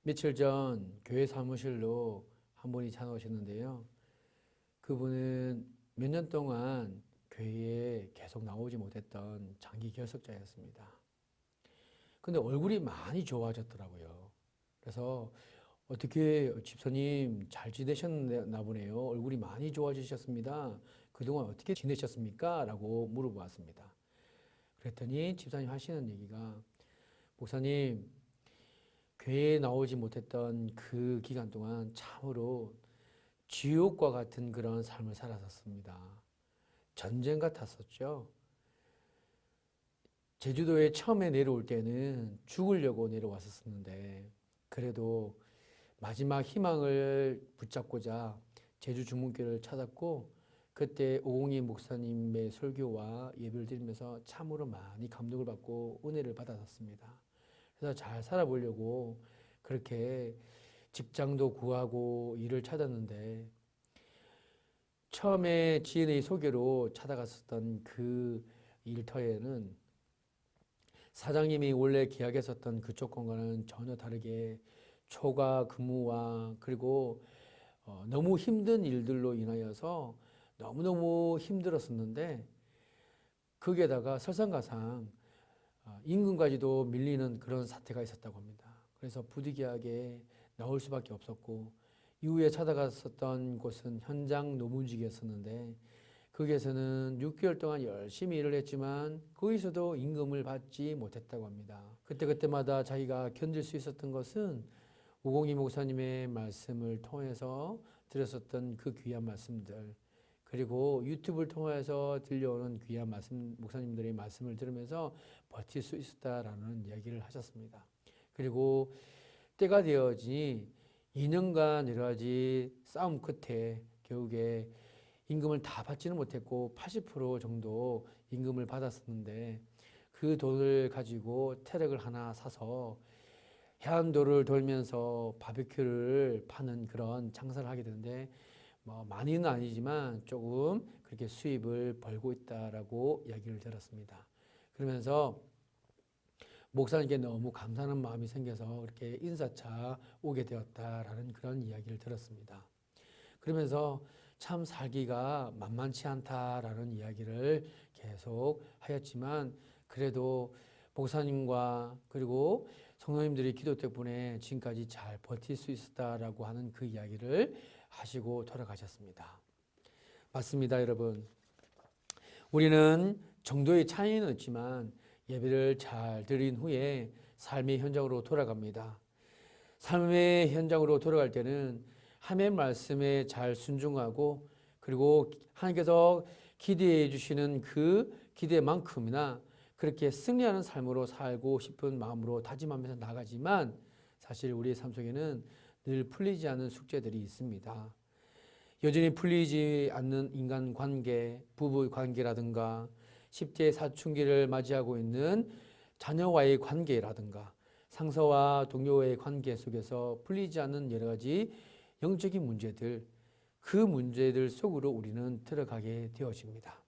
며칠 전 교회 사무실로 한 분이 찾아오셨는데요. 그분은 몇 년 동안 교회에 계속 나오지 못했던 장기 결석자였습니다. 근데 얼굴이 많이 좋아졌더라고요. 그래서 어떻게 집사님 잘 지내셨나 보네요. 얼굴이 많이 좋아지셨습니다. 그동안 어떻게 지내셨습니까? 라고 물어보았습니다. 그랬더니 집사님 하시는 얘기가 목사님 교회에 나오지 못했던 그 기간 동안 참으로 지옥과 같은 그런 삶을 살았었습니다. 전쟁 같았었죠. 제주도에 처음에 내려올 때는 죽으려고 내려왔었는데 그래도 마지막 희망을 붙잡고자 제주 중문교를 찾았고 그때 오공희 목사님의 설교와 예배를 드리면서 참으로 많이 감동을 받고 은혜를 받았습니다. 그래서 잘 살아보려고 그렇게 직장도 구하고 일을 찾았는데 처음에 지인의 소개로 찾아갔었던 그 일터에는 사장님이 원래 계약했었던 그 조건과는 전혀 다르게 초과 근무와 그리고 너무 힘든 일들로 인하여서 너무너무 힘들었었는데 거기에다가 설상가상 임금까지도 밀리는 그런 사태가 있었다고 합니다. 그래서 부득이하게 나올 수밖에 없었고 이후에 찾아갔었던 곳은 현장 노무직이었었는데 거기에서는 6개월 동안 열심히 일을 했지만 거기서도 임금을 받지 못했다고 합니다. 그때마다 자기가 견딜 수 있었던 것은 우공희 목사님의 말씀을 통해서 들었었던 그 귀한 말씀들 그리고 유튜브를 통해서 들려오는 귀한 말씀, 목사님들의 말씀을 들으면서 버틸 수 있었다라는 이야기를 하셨습니다. 그리고 때가 되어지니 2년간 여러 가지 싸움 끝에 결국에 임금을 다 받지는 못했고 80% 정도 임금을 받았었는데 그 돈을 가지고 트럭을 하나 사서 해안도를 돌면서 바베큐를 파는 그런 장사를 하게 되는데 뭐 많이는 아니지만 조금 그렇게 수입을 벌고 있다라고 이야기를 들었습니다. 그러면서 목사님께 너무 감사하는 마음이 생겨서 그렇게 인사차 오게 되었다라는 그런 이야기를 들었습니다. 그러면서 참 살기가 만만치 않다라는 이야기를 계속 하였지만 그래도 목사님과 그리고 성도님들의 기도 덕분에 지금까지 잘 버틸 수 있었다라고 하는 그 이야기를 하시고 돌아가셨습니다. 맞습니다, 여러분. 우리는 정도의 차이는 있지만 예배를 잘 드린 후에 삶의 현장으로 돌아갑니다. 삶의 현장으로 돌아갈 때는 하나님의 말씀에 잘 순종하고 그리고 하나님께서 기대해 주시는 그 기대만큼이나 그렇게 승리하는 삶으로 살고 싶은 마음으로 다짐하면서 나가지만 사실 우리의 삶 속에는 늘 풀리지 않는 숙제들이 있습니다. 여전히 풀리지 않는 인간관계, 부부관계라든가 10대 사춘기를 맞이하고 있는 자녀와의 관계라든가 상사와 동료와의 관계 속에서 풀리지 않는 여러 가지 영적인 문제들, 그 문제들 속으로 우리는 들어가게 되어집니다.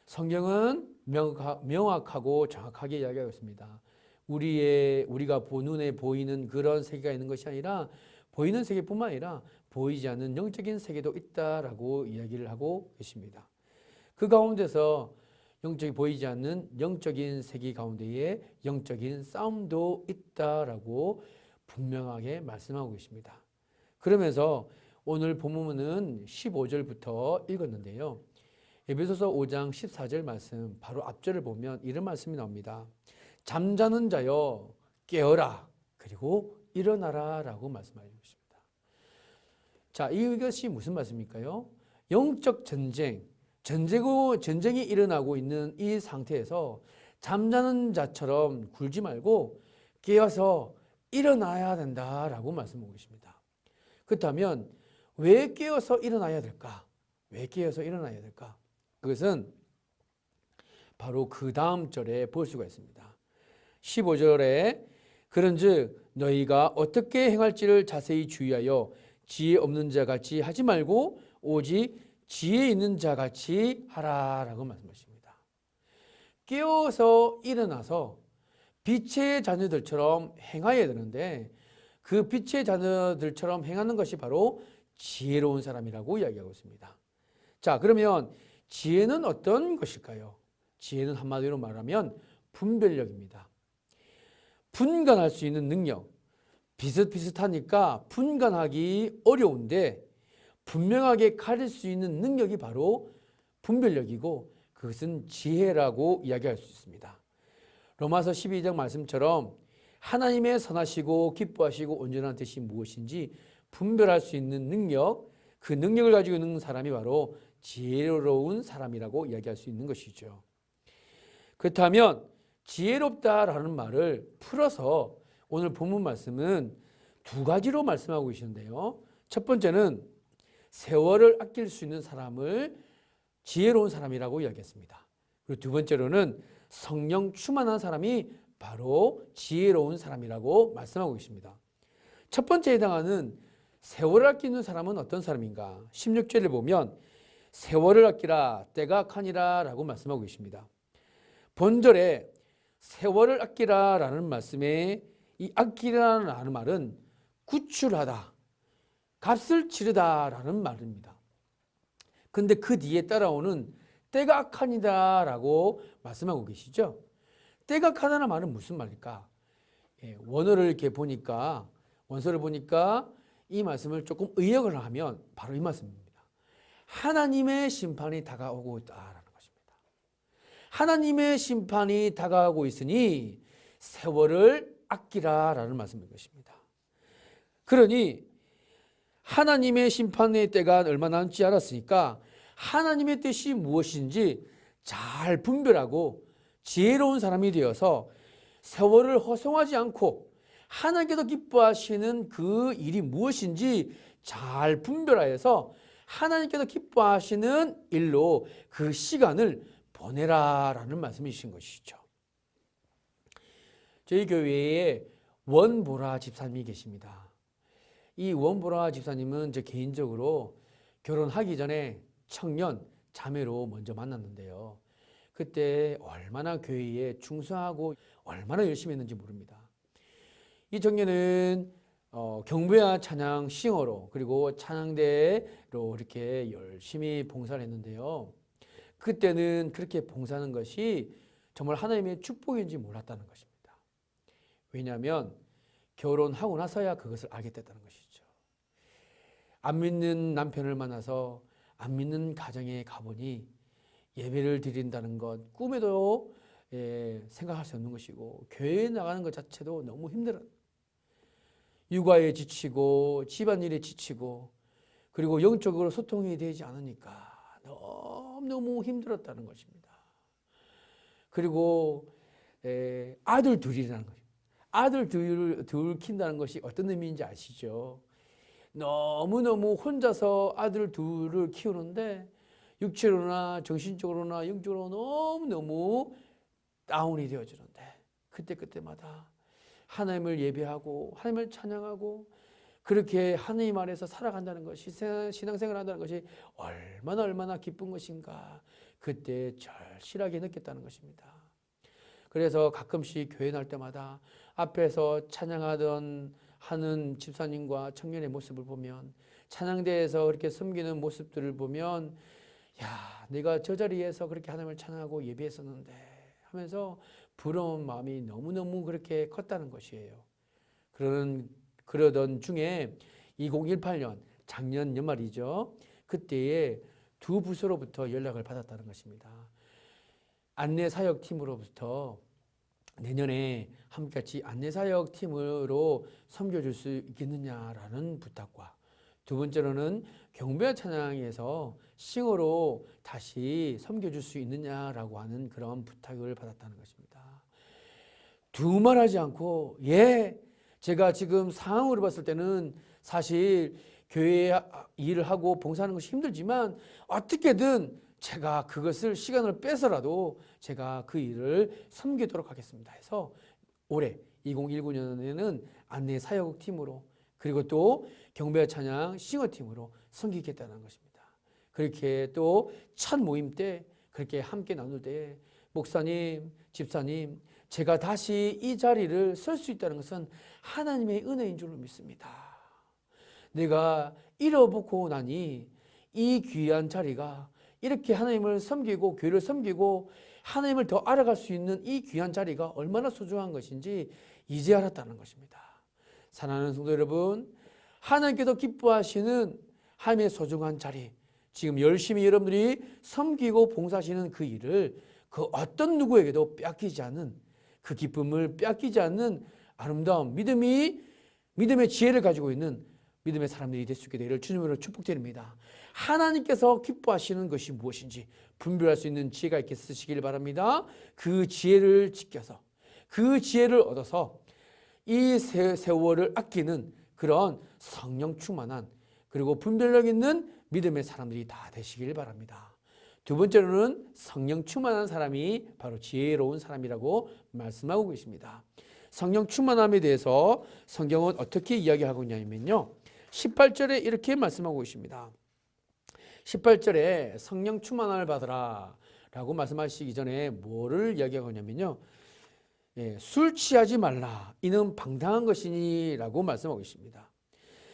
성경은 명확하고 정확하게 이야기하고 있습니다. 우리가 눈에 보이는 그런 세계가 있는 것이 아니라 보이는 세계뿐만 아니라 보이지 않는 영적인 세계도 있다라고 이야기를 하고 계십니다. 그 가운데서 보이지 않는 영적인 세계 가운데에 영적인 싸움도 있다라고 분명하게 말씀하고 계십니다. 그러면서 오늘 본문은 15절부터 읽었는데요. 에베소서 5장 14절 말씀 바로 앞절을 보면 이런 말씀이 나옵니다. 잠자는 자여 깨어라 그리고 일어나라 라고 말씀하고 있습니다. 자, 이것이 무슨 말씀일까요? 영적 전쟁이 일어나고 있는 이 상태에서 잠자는 자처럼 굴지 말고 깨어서 일어나야 된다라고 말씀하고 계십니다. 그렇다면 왜 깨어서 일어나야 될까? 왜 깨어서 일어나야 될까? 그것은 바로 그 다음 절에 볼 수가 있습니다. 15절에 그런즉 너희가 어떻게 행할지를 자세히 주의하여 지혜 없는 자 같이 하지 말고 오직 지혜 있는 자 같이 하라라고 말씀하십니다. 깨어서 일어나서 빛의 자녀들처럼 행하여야 되는데 그 빛의 자녀들처럼 행하는 것이 바로 지혜로운 사람이라고 이야기하고 있습니다. 자, 그러면 지혜는 어떤 것일까요? 지혜는 한마디로 말하면 분별력입니다. 분간할 수 있는 능력. 비슷비슷하니까 분간하기 어려운데 분명하게 가릴 수 있는 능력이 바로 분별력이고 그것은 지혜라고 이야기할 수 있습니다. 로마서 12장 말씀처럼 하나님의 선하시고 기뻐하시고 온전한 뜻이 무엇인지 분별할 수 있는 능력, 그 능력을 가지고 있는 사람이 바로 지혜로운 사람이라고 이야기할 수 있는 것이죠. 그렇다면 지혜롭다라는 말을 풀어서 오늘 본문 말씀은 두 가지로 말씀하고 계시는데요. 첫 번째는 세월을 아낄 수 있는 사람을 지혜로운 사람이라고 이야기했습니다. 그리고 두 번째로는 성령 충만한 사람이 바로 지혜로운 사람이라고 말씀하고 계십니다. 첫 번째에 해당하는 세월을 아끼는 사람은 어떤 사람인가? 16절을 보면 세월을 아끼라 때가 악하니라 라고 말씀하고 계십니다. 본절에 세월을 아끼라 라는 말씀에 이 아끼라는 말은 구출하다, 값을 치르다 라는 말입니다. 근데 그 뒤에 따라오는 때가 악하니다 라고 말씀하고 계시죠. 때가 악하다는 말은 무슨 말일까? 원어를 이렇게 보니까, 원서를 보니까 이 말씀을 조금 의역을 하면 바로 이 말씀입니다. 하나님의 심판이 다가오고 있다라는 것입니다. 하나님의 심판이 다가오고 있으니 세월을 아끼라라는 말씀인 것입니다. 그러니 하나님의 심판의 때가 얼마 남지 않았으니까 하나님의 뜻이 무엇인지 잘 분별하고 지혜로운 사람이 되어서 세월을 허송하지 않고 하나님께서 기뻐하시는 그 일이 무엇인지 잘 분별하여서 하나님께서 기뻐하시는 일로 그 시간을 보내라라는 말씀이신 것이죠. 저희 교회에 원보라 집사님이 계십니다. 이 원보라 집사님은 저 개인적으로 결혼하기 전에 청년 자매로 먼저 만났는데요. 그때 얼마나 교회에 충성하고 얼마나 열심히 했는지 모릅니다. 이 청년은 경배와 찬양 싱어로 그리고 찬양대로 이렇게 열심히 봉사를 했는데요. 그때는 그렇게 봉사하는 것이 정말 하나님의 축복인지 몰랐다는 것입니다. 왜냐하면 결혼하고 나서야 그것을 알게 됐다는 것이죠. 안 믿는 남편을 만나서 안 믿는 가정에 가보니 예배를 드린다는 것 꿈에도 생각할 수 없는 것이고 교회에 나가는 것 자체도 너무 힘들어요. 육아에 지치고 집안일에 지치고 그리고 영적으로 소통이 되지 않으니까 너무너무 힘들었다는 것입니다. 그리고 아들 둘이라는 거죠. 아들 둘 킨다는 것이 어떤 의미인지 아시죠? 너무너무 혼자서 아들 둘을 키우는데 육체로나 정신적으로나 영적으로 너무너무 다운이 되어지는데 그때마다 하나님을 예배하고 하나님을 찬양하고 그렇게 하나님 안에서 살아간다는 것이 신앙생활을 한다는 것이 얼마나 기쁜 것인가 그때 절실하게 느꼈다는 것입니다. 그래서 가끔씩 교회 날 때마다 앞에서 찬양하던 하는 집사님과 청년의 모습을 보면 찬양대에서 그렇게 섬기는 모습들을 보면 야, 내가 저 자리에서 그렇게 하나님을 찬양하고 예배했었는데 하면서 부러운 마음이 너무너무 그렇게 컸다는 것이에요. 그러던 중에 2018년 작년 연말이죠. 그때에 두 부서로부터 연락을 받았다는 것입니다. 안내사역팀으로부터 내년에 함께같이 안내사역팀으로 섬겨줄 수 있겠느냐라는 부탁과 두 번째로는 경배와 찬양에서 싱어로 다시 섬겨줄 수 있느냐라고 하는 그런 부탁을 받았다는 것입니다. 두말하지 않고 제가 지금 상황으로 봤을 때는 사실 교회 일을 하고 봉사하는 것이 힘들지만 어떻게든 제가 그것을 시간을 빼서라도 제가 그 일을 섬기도록 하겠습니다 해서 올해 2019년에는 안내 사역팀으로 그리고 또 경배와 찬양 싱어팀으로 섬기겠다는 것입니다. 그렇게 또 첫 모임 때 그렇게 함께 나눌 때 목사님, 집사님 제가 다시 이 자리를 설 수 있다는 것은 하나님의 은혜인 줄로 믿습니다. 내가 잃어버리고 나니 이 귀한 자리가 이렇게 하나님을 섬기고 교회를 섬기고 하나님을 더 알아갈 수 있는 이 귀한 자리가 얼마나 소중한 것인지 이제 알았다는 것입니다. 사랑하는 성도 여러분, 하나님께서 기뻐하시는 하나님의 소중한 자리, 지금 열심히 여러분들이 섬기고 봉사하시는 그 일을 그 어떤 누구에게도 뺏기지 않는, 그 기쁨을 뺏기지 않는 아름다운 믿음의 지혜를 가지고 있는 믿음의 사람들이 될 수 있게 되기를 주님으로 축복드립니다. 하나님께서 기뻐하시는 것이 무엇인지 분별할 수 있는 지혜가 있게 쓰시길 바랍니다. 그 지혜를 지켜서, 그 지혜를 얻어서 이 세월을 아끼는 그런 성령 충만한, 그리고 분별력 있는 믿음의 사람들이 다 되시길 바랍니다. 두 번째로는 성령 충만한 사람이 바로 지혜로운 사람이라고 말씀하고 계십니다. 성령 충만함에 대해서 성경은 어떻게 이야기하고 있냐면요, 18절에 이렇게 말씀하고 있습니다. 18절에 성령 충만함을 받으라 라고 말씀하시기 전에 뭐를 이야기하고 있냐면요, 술 취하지 말라, 이는 방탕한 것이니 라고 말씀하고 있습니다.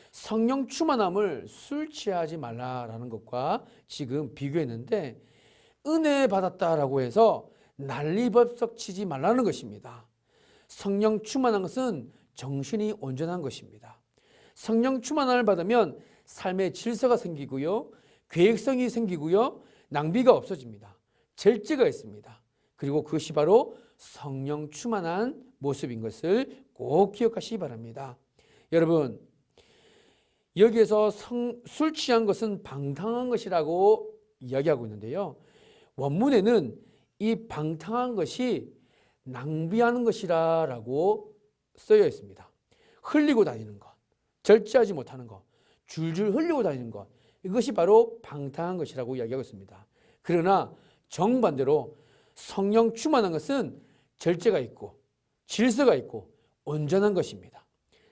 성령 충만함을 술 취하지 말라라는 것과 지금 비교했는데, 은혜 받았다라고 해서 난리법석 치지 말라는 것입니다. 성령 충만한 것은 정신이 온전한 것입니다. 성령 충만함을 받으면 삶의 질서가 생기고요, 계획성이 생기고요, 낭비가 없어집니다. 절제가 있습니다. 그리고 그것이 바로 성령 충만한 모습인 것을 꼭 기억하시기 바랍니다. 여러분, 여기에서 술 취한 것은 방탕한 것이라고 이야기하고 있는데요, 원문에는 이 방탕한 것이 낭비하는 것이라고 쓰여 있습니다. 흘리고 다니는 것, 절제하지 못하는 것, 줄줄 흘리고 다니는 것, 이것이 바로 방탕한 것이라고 이야기하고 있습니다. 그러나 정반대로 성령 충만한 것은 절제가 있고 질서가 있고 온전한 것입니다.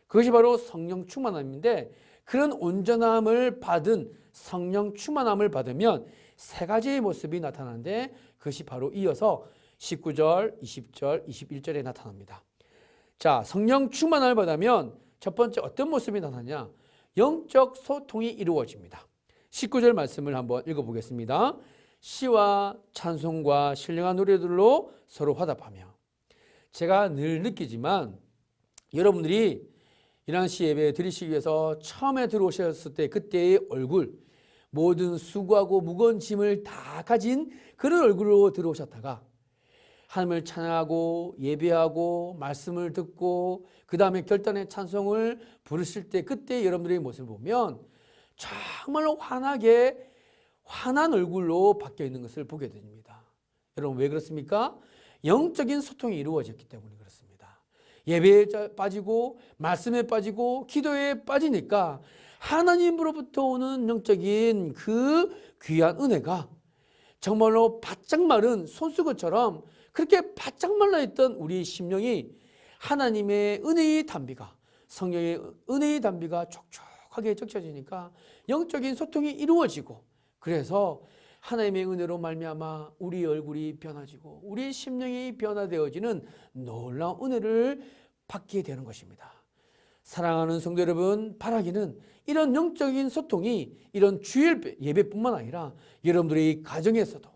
그것이 바로 성령 충만함인데, 그런 온전함을 받은 성령 충만함을 받으면 세 가지의 모습이 나타나는데, 그것이 바로 이어서 19절, 20절, 21절에 나타납니다. 자, 성령 충만함을 받으면 첫 번째 어떤 모습이 나타나냐? 영적 소통이 이루어집니다. 19절 말씀을 한번 읽어보겠습니다. 시와 찬송과 신령한 노래들로 서로 화답하며. 제가 늘 느끼지만 여러분들이 이난시 예배 드리시기 위해서 처음에 들어오셨을 때 그때의 얼굴, 모든 수고하고 무거운 짐을 다 가진 그런 얼굴로 들어오셨다가 하나님을 찬양하고 예배하고 말씀을 듣고 그 다음에 결단의 찬송을 부르실 때 그때 여러분들의 모습을 보면 정말로 환한 얼굴로 바뀌어 있는 것을 보게 됩니다. 여러분, 왜 그렇습니까? 영적인 소통이 이루어졌기 때문에 그렇습니다. 예배에 빠지고 말씀에 빠지고 기도에 빠지니까 하나님으로부터 오는 영적인 그 귀한 은혜가 정말로 바짝 마른 손수건처럼 그렇게 바짝 말라있던 우리 심령이 하나님의 은혜의 담비가, 성령의 은혜의 담비가 촉촉하게 적셔지니까 영적인 소통이 이루어지고, 그래서 하나님의 은혜로 말미암아 우리 얼굴이 변화지고 우리 심령이 변화되어지는 놀라운 은혜를 받게 되는 것입니다. 사랑하는 성도 여러분, 바라기는 이런 영적인 소통이 이런 주일 예배뿐만 아니라 여러분들의 가정에서도,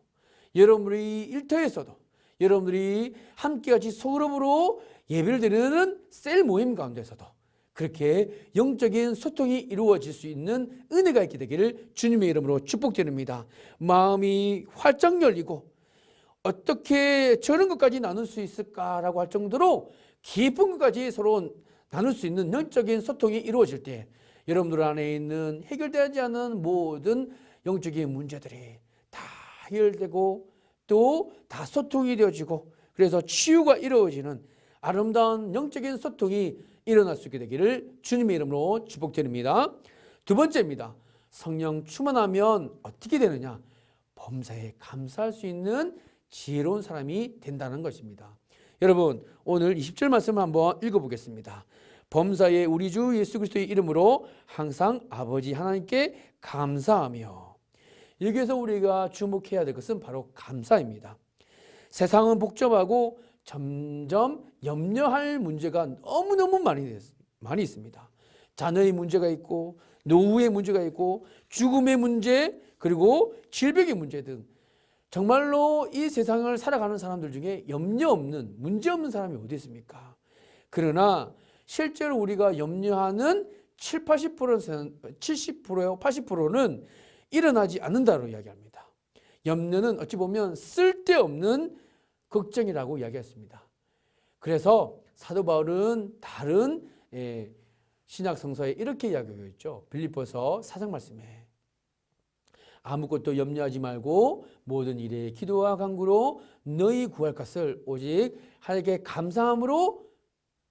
여러분들의 일터에서도, 여러분들이 함께같이 소그룹으로 예배를 드리는 셀 모임 가운데서도 그렇게 영적인 소통이 이루어질 수 있는 은혜가 있게 되기를 주님의 이름으로 축복드립니다. 마음이 활짝 열리고 어떻게 저런 것까지 나눌 수 있을까라고 할 정도로 깊은 것까지 서로 나눌 수 있는 영적인 소통이 이루어질 때 여러분들 안에 있는 해결되지 않은 모든 영적인 문제들이 다 해결되고 또 다 소통이 되어지고, 그래서 치유가 이루어지는 아름다운 영적인 소통이 일어날 수 있게 되기를 주님의 이름으로 축복드립니다. 두 번째입니다. 성령 충만하면 어떻게 되느냐? 범사에 감사할 수 있는 지혜로운 사람이 된다는 것입니다. 여러분, 오늘 20절 말씀을 한번 읽어보겠습니다. 범사에 우리 주 예수 그리스도의 이름으로 항상 아버지 하나님께 감사하며. 여기에서 우리가 주목해야 될 것은 바로 감사입니다. 세상은 복잡하고 점점 염려할 문제가 너무너무 많이 있습니다. 자녀의 문제가 있고, 노후의 문제가 있고, 죽음의 문제, 그리고 질병의 문제 등 정말로 이 세상을 살아가는 사람들 중에 염려 없는, 문제 없는 사람이 어디 있습니까? 그러나 실제로 우리가 염려하는 80%는 일어나지 않는다고 이야기합니다. 염려는 어찌 보면 쓸데없는 걱정이라고 이야기했습니다. 그래서 사도 바울은 다른 신약 성서에 이렇게 이야기하고 있죠. 빌립보서 4장 말씀에 아무것도 염려하지 말고 모든 일에 기도와 간구로 너희 구할 것을 오직 하나님께 감사함으로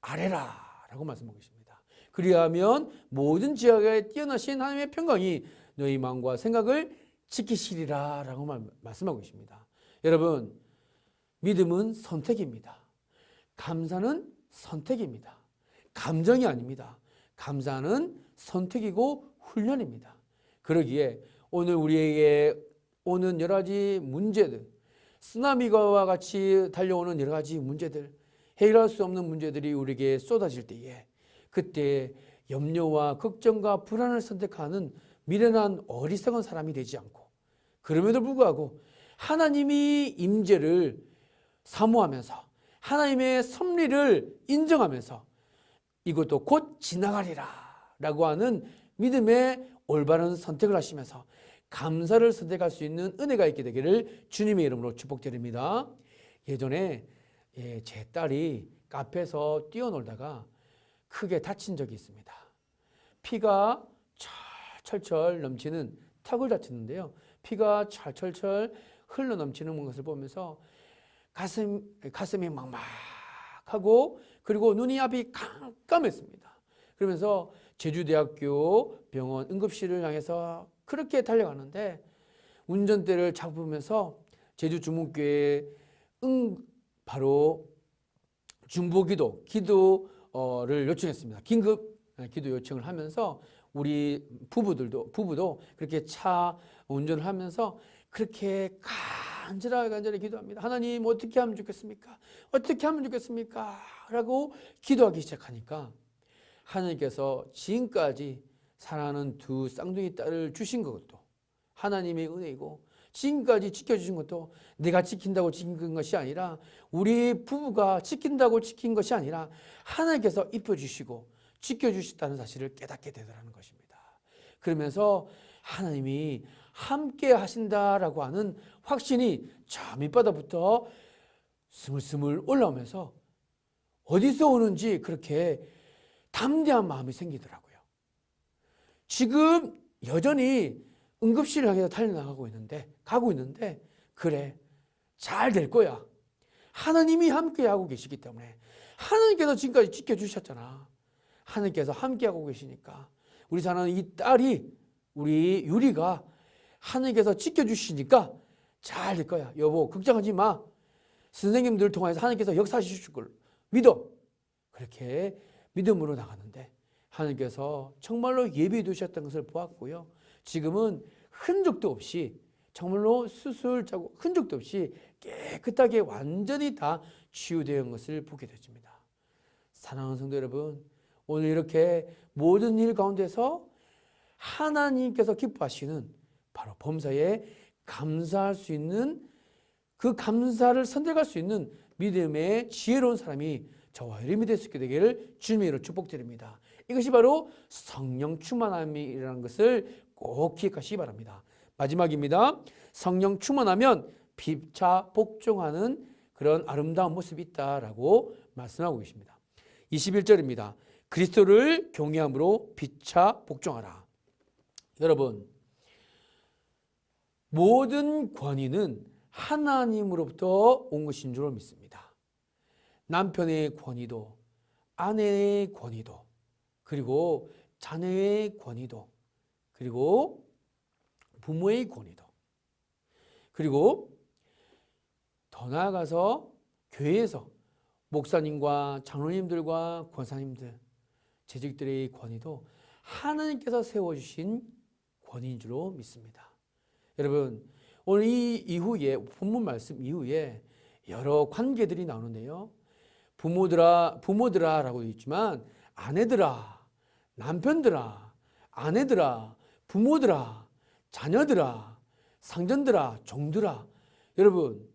아뢰라 라고 말씀하고 있습니다. 그리하면 모든 지각에 뛰어나신 하나님의 평강이 너희 마음과 생각을 지키시리라 라고 말씀하고 있습니다. 여러분, 믿음은 선택입니다. 감사는 선택입니다. 감정이 아닙니다. 감사는 선택이고 훈련입니다. 그러기에 오늘 우리에게 오는 여러 가지 문제들, 쓰나미와 같이 달려오는 여러 가지 문제들, 해결할 수 없는 문제들이 우리에게 쏟아질 때에 그때 염려와 걱정과 불안을 선택하는 미련한 어리석은 사람이 되지 않고, 그럼에도 불구하고 하나님이 임재를 사모하면서 하나님의 섭리를 인정하면서 이것도 곧 지나가리라 라고 하는 믿음의 올바른 선택을 하시면서 감사를 선택할 수 있는 은혜가 있게 되기를 주님의 이름으로 축복드립니다. 예전에 제 딸이 카페에서 뛰어놀다가 크게 다친 적이 있습니다. 피가 철철 넘치는 턱을 다쳤는데요. 피가 철철 흘러 넘치는 것을 보면서 가슴이 막막하고 그리고 눈이 앞이 깜깜했습니다. 그러면서 제주대학교 병원 응급실을 향해서 그렇게 달려가는데 운전대를 잡으면서 제주주문교회 바로 중보기도 기도를 요청했습니다. 긴급 기도 요청을 하면서 우리 부부도 그렇게 차 운전을 하면서 그렇게 간절하게 기도합니다. 하나님 어떻게 하면 좋겠습니까? 어떻게 하면 좋겠습니까? 라고 기도하기 시작하니까 하나님께서 지금까지 사랑하는 두 쌍둥이 딸을 주신 것도 하나님의 은혜이고, 지금까지 지켜주신 것도 내가 지킨다고 지킨 것이 아니라, 우리 부부가 지킨다고 지킨 것이 아니라 하나님께서 입혀주시고 지켜주셨다는 사실을 깨닫게 되더라는 것입니다. 그러면서 하나님이 함께 하신다라고 하는 확신이 저 밑바닥부터 스물스물 올라오면서 어디서 오는지 그렇게 담대한 마음이 생기더라고요. 지금 여전히 응급실을 향해서 가고 있는데 그래, 잘 될 거야. 하나님이 함께하고 계시기 때문에, 하나님께서 지금까지 지켜주셨잖아. 하나님께서 함께하고 계시니까 우리 사랑하는 이 딸이, 우리 유리가 하나님께서 지켜주시니까 잘 될 거야. 여보 걱정하지 마. 선생님들 통해서 하나님께서 역사하실 걸 믿어. 그렇게 믿음으로 나가는데 하나님께서 정말로 예비해 두셨던 것을 보았고요. 지금은 흔적도 없이, 정말로 수술 자국 흔적도 없이 깨끗하게 완전히 다 치유된 것을 보게 되었습니다. 사랑하는 성도 여러분, 오늘 이렇게 모든 일 가운데서 하나님께서 기뻐하시는 바로 범사에 감사할 수 있는, 그 감사를 선택할 수 있는 믿음의 지혜로운 사람이 저와 여러분이 될 수 있게 되기를 주님의 이름으로 축복드립니다. 이것이 바로 성령 충만함이라는 것을 꼭 기억하시기 바랍니다. 마지막입니다. 성령 충만하면 피차 복종하는 그런 아름다운 모습이 있다라고 말씀하고 계십니다. 21절입니다. 그리스도를 경외함으로 피차 복종하라. 여러분, 모든 권위는 하나님으로부터 온 것인 줄 믿습니다. 남편의 권위도, 아내의 권위도, 그리고 자녀의 권위도, 그리고 부모의 권위도, 그리고 더 나아가서 교회에서 목사님과 장로님들과 권사님들, 재직들의 권위도 하나님께서 세워주신 권위인 줄로 믿습니다. 여러분, 오늘 이 이후에, 본문 말씀 이후에 여러 관계들이 나오는데요. 부모들아라고 있지만 아내들아, 남편들아, 아내들아, 부모들아, 자녀들아, 상전들아, 종들아. 여러분,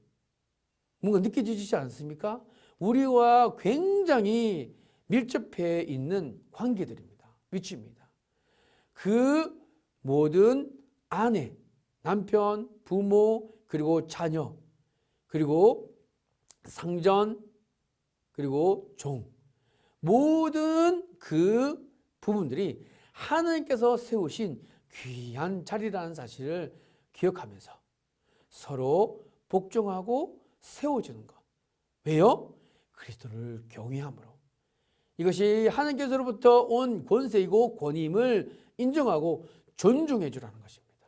뭔가 느껴지지 않습니까? 우리와 굉장히 밀접해 있는 관계들입니다. 위치입니다. 그 모든 아내, 남편, 부모, 그리고 자녀, 그리고 상전, 그리고 종, 모든 그 부분들이 하나님께서 세우신 귀한 자리라는 사실을 기억하면서 서로 복종하고 세워주는 것. 왜요? 그리스도를 경외함으로. 이것이 하나님께서로부터 온 권세이고 권위임을 인정하고 존중해 주라는 것입니다.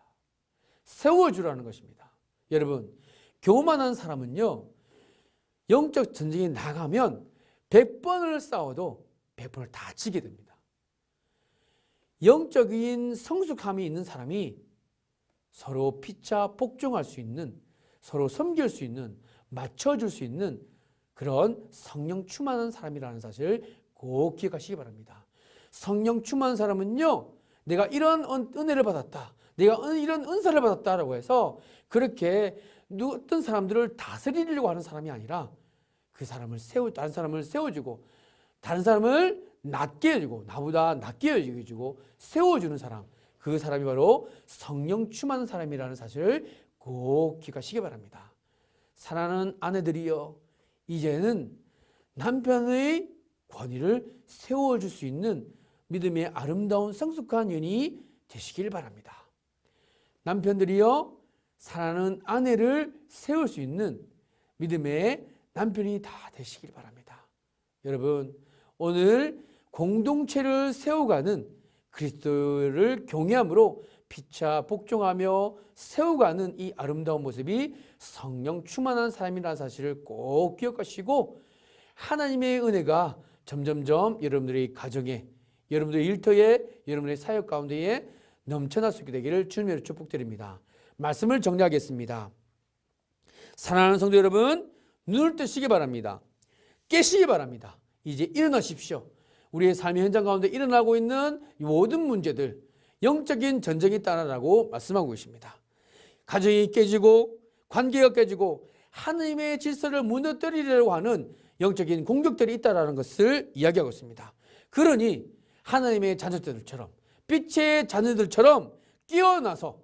세워주라는 것입니다. 여러분, 교만한 사람은요, 영적 전쟁에 나가면 100번을 싸워도 100번을 다 지게 됩니다. 영적인 성숙함이 있는 사람이 서로 피차 복종할 수 있는, 서로 섬길 수 있는, 맞춰줄 수 있는 그런 성령 충만한 사람이라는 사실을 꼭 기억하시기 바랍니다. 성령 충만한 사람은요, 내가 이런 은혜를 받았다, 내가 이런 은사를 받았다라고 해서 그렇게 어떤 사람들을 다스리려고 하는 사람이 아니라 그 사람을 다른 사람을 세워주고 다른 사람을 낮게 해주고 나보다 낮게 해주고 세워주는 사람, 그 사람이 바로 성령 충만한 사람이라는 사실을 꼭 기억하시기 바랍니다. 사랑하는 아내들이여, 이제는 남편의 권위를 세워줄 수 있는 믿음의 아름다운 성숙한 연인이 되시길 바랍니다. 남편들이여, 사랑하는 아내를 세울 수 있는 믿음의 남편이 다 되시길 바랍니다. 여러분, 오늘 공동체를 세워가는 그리스도를 경외함으로 피차 복종하며 세워가는 이 아름다운 모습이 성령 충만한 삶이라는 사실을 꼭 기억하시고, 하나님의 은혜가 점점점 여러분들의 가정에, 여러분들의 일터에, 여러분의 사역 가운데에 넘쳐날 수 있게 되기를 주님으로 축복드립니다. 말씀을 정리하겠습니다. 사랑하는 성도 여러분, 눈을 뜨시기 바랍니다. 깨시기 바랍니다. 이제 일어나십시오. 우리의 삶의 현장 가운데 일어나고 있는 모든 문제들, 영적인 전쟁이 있다라고 말씀하고 계십니다. 가정이 깨지고 관계가 깨지고 하나님의 질서를 무너뜨리려고 하는 영적인 공격들이 있다는 것을 이야기하고 있습니다. 그러니 하나님의 자녀들처럼, 빛의 자녀들처럼 깨어나서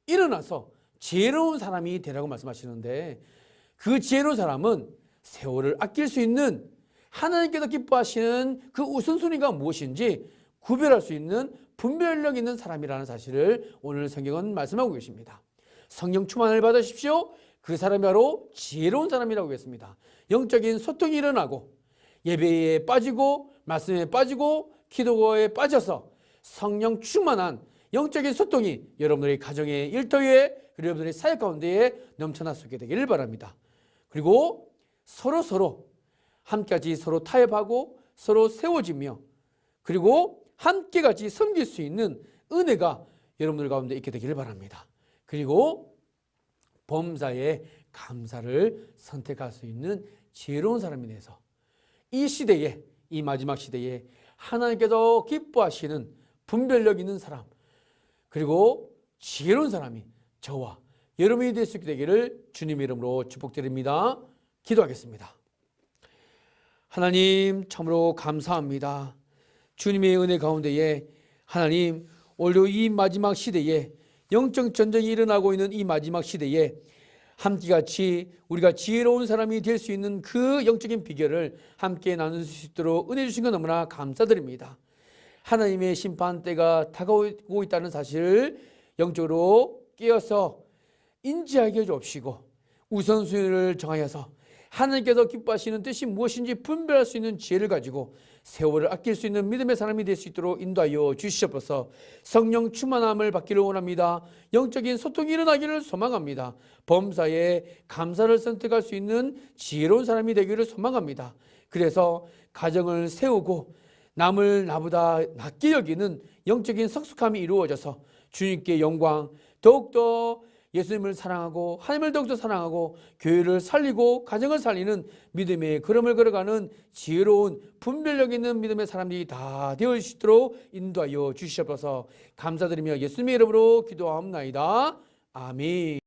일어나서 지혜로운 사람이 되라고 말씀하시는데, 그 지혜로운 사람은 세월을 아낄 수 있는, 하나님께서 기뻐하시는 그 우선순위가 무엇인지 구별할 수 있는 분별력 있는 사람이라는 사실을 오늘 성경은 말씀하고 계십니다. 성령 충만을 받으십시오. 그 사람이 바로 지혜로운 사람이라고 했습니다. 영적인 소통이 일어나고 예배에 빠지고 말씀에 빠지고 기도에 빠져서 성령 충만한 영적인 소통이 여러분들의 가정의 일터에, 그리고 여러분들의 사역 가운데에 넘쳐날 수 있게 되기를 바랍니다. 그리고 서로 함께같이 서로 타협하고 서로 세워지며, 그리고 함께같이 섬길 수 있는 은혜가 여러분들 가운데 있게 되기를 바랍니다. 그리고 범사에 감사를 선택할 수 있는 지혜로운 사람이 돼서 이 시대에, 이 마지막 시대에 하나님께서 기뻐하시는 분별력 있는 사람, 그리고 지혜로운 사람이 저와 여러분이 될 수 있게 되기를 주님의 이름으로 축복드립니다. 기도하겠습니다. 하나님, 참으로 감사합니다. 주님의 은혜 가운데에 하나님, 오히려 이 마지막 시대에, 영적 전쟁이 일어나고 있는 이 마지막 시대에 함께같이 우리가 지혜로운 사람이 될 수 있는 그 영적인 비결을 함께 나눌 수 있도록 은혜 주신 것 너무나 감사드립니다. 하나님의 심판 때가 다가오고 있다는 사실을 영적으로 깨어서 인지하게 해주옵시고, 우선순위를 정하여서 하나님께서 기뻐하시는 뜻이 무엇인지 분별할 수 있는 지혜를 가지고 세월을 아낄 수 있는 믿음의 사람이 될 수 있도록 인도하여 주시옵소서. 성령 충만함을 받기를 원합니다. 영적인 소통이 일어나기를 소망합니다. 범사에 감사를 선택할 수 있는 지혜로운 사람이 되기를 소망합니다. 그래서 가정을 세우고 남을 나보다 낮게 여기는 영적인 성숙함이 이루어져서 주님께 영광, 더욱더 예수님을 사랑하고 하나님을 더욱더 사랑하고 교회를 살리고 가정을 살리는 믿음의 걸음을 걸어가는 지혜로운 분별력 있는 믿음의 사람들이 다 되어 수 있도록 인도하여 주시옵소서. 감사드리며 예수님의 이름으로 기도하옵나이다. 아멘.